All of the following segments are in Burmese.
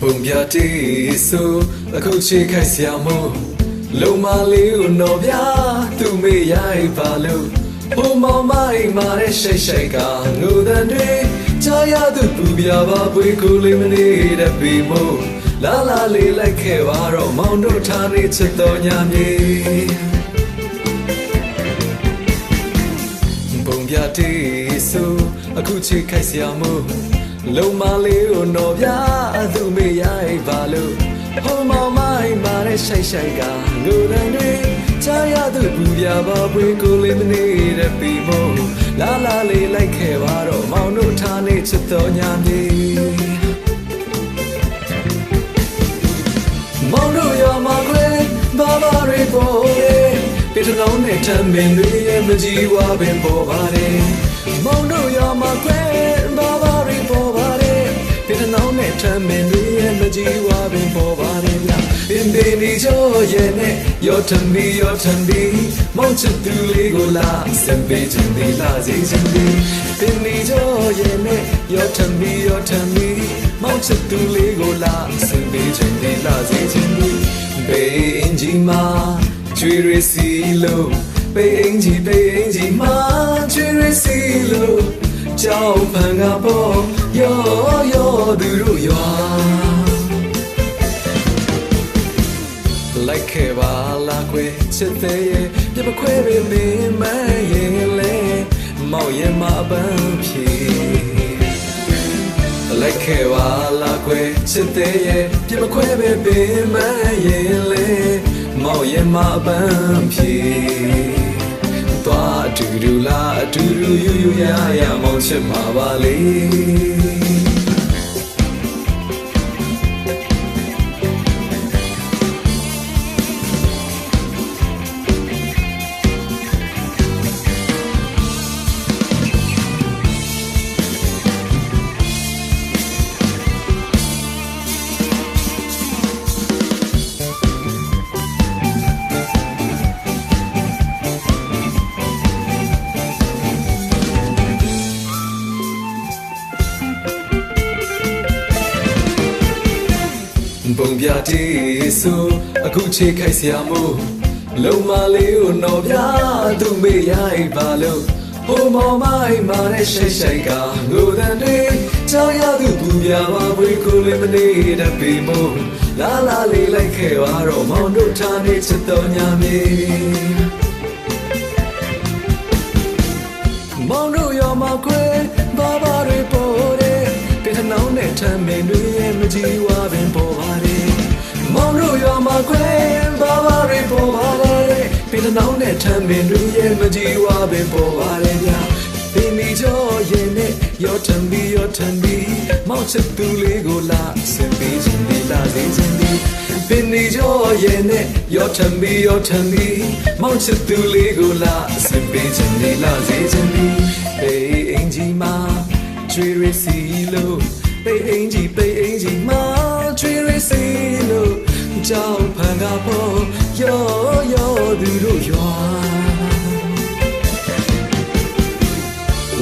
ပုံပြတေးဆိုအခုချေခိုက်ဆရာမို့လုံမလေးကိုနော်ဗျာသူမေးရိုက်ပါလို့ဟိုမောင်မိုင်မာတဲ့ရှိတ်ရှိတ်ကငိုတဲ့တွေကြားရသူပူပြပါပွေးကိုလေးမနေတဲ့ပြီမို့လာလာလေးလိုက်ခဲ့ပါတော့မောင်တို့ထားနေချစ်တော်ညာမြေပုံပြတေးဆိုအခုချေခိုက်ဆရာမို့လုံမလေးကိုနော်ဗျာသူမေးရိုက်ပါလို့ဟိုမောင်မိုင်မာတဲ့ရှိတ်ရှိတ်ကငိုတဲ့တွေကြားရသူပူပြပါပွေးကိုလေးမနေတဲ့ပြီမို့လာလာလေးလိုက်ခဲ့ပါတော့မောင်တို့ထားနေချစ်တော်ညာမြေမောင်တို့ရောမခွေဘာဘာတွေပေါ်တယ်ပြထနောင်းနဲ့ထမ်းပင်တွေရဲ့မကြီးဝါပင်ပေါ်ပါတယ်မောင်တို့ရောမခွေဘာဘာတွေပေါ်ပါတယ်ပြထနောင်းနဲ့ထမ်းပင်တွေရဲ့မကြီးဝါပင်ပေါ်ပါတယ်ဗျပင်ပင်ဒီချိုးရဲ့နဲ့ရောထမီမောင်ချစ်သူလေးကိုလာစံပေးချင်သေးလာစေချင်သေးပင်ဒီချိုးရဲ့နဲ့ရောထမီမောင်ချစ်သူလေးကိုလာစံပေးချင်သေးလာစေချင်သေးဘေးအင်ဂျီမာကျွေးရစီလို့ဘေးအင်ဂျီမာကျွေးရစီလို့ကြောက်ပန်ကပေါ်ရောသူတို့ရွာလိုက်ခဲ့ပါလားခွေချစ်တဲ့ရဲ့ပြမခွဲပေမင်းမရဲ့လေမောင်ရဲ့မပန်းဖြေလိုက်ခဲ့ပါလားခွေချစ်တဲ့ရဲ့ပြမခွဲပေမင်းမရဲ့လေမောင်ရဲ့မပန်းဖြေသွားအတူတူလားအတူတူယူရမောင်ချစ်မှာပါလေပုံပြတေးဆိုအခုချေခိုက်ဆရာမို့လုံမလေးကိုနော်ဗျာသူမေးရိုက်ပါလို့ဟိုမောင်မိုင်မာတဲ့ရှိတ်ရှိတ်ကငိုတဲ့တွေကြောက်ရသူပူပြပါပွေးကိုလေးမနေတဲ့ပြီမို့လာလာလေးလိုက်ခဲ့ပါတော့မောင်တို့ထားနေချစ်တော်ညာမြေမောင်တို့ရောမခွေဘာဘာတွေပေါ်တယ်ပြထနောင်းနဲ့ထမ်းပင်တွေရဲ့မကြီးဝါပင်ပေါ်ပါတယ်မောင်တို့ရောမခွေဘာဘာတွေပေါ်ပါတယ်ပြထနောင်းနဲ့ထမ်းပင်တွေရဲ့မကြီးဝါပင်ပေါ်ပါတယ်ဗျာပင်ဒီကျော်ရဲ့နဲ့ရောထမ်းပြီးမောင်ချစ်သူလေးကိုလာစင်ပေးခြင်းဒီလာစေခြင်းဒီပင်ဒီကျော်ရဲ့နဲ့ရောထမ်းပြီးမောင်ချစ်သူလေးကိုလာစင်ပေးခြင်းဒီလာစေခြင်းဒီဘေးအင်ဂျီမာကျွေးရစီလို့ဘေးအင်ဂျီမာကျွေးရစီလို့ကြောက်ဖန်ကပေါ်ရောသူတို့ရွာ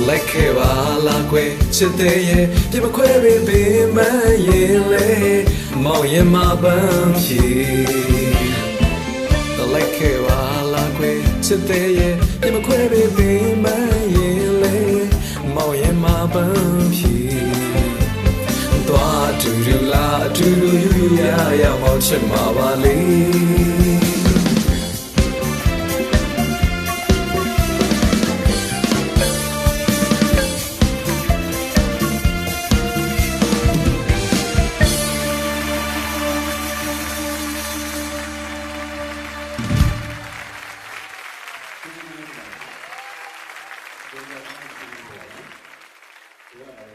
လိုက်ခဲ့ပါလားကွယ်ချစ်တဲ့ရဲ့ပြမခွဲပေမရဲ့လေမောင်ရဲ့မပန်းဖြေလိုက်ခဲ့ပါလားကွယ်ချစ်တဲ့ရဲ့ပြမခွဲပေမရဲ့လေမောင်ရဲ့မပန်းဖြေသွားအတူတူလားအတူတူယူရမောင်ချစ်မှာပါလေYeah.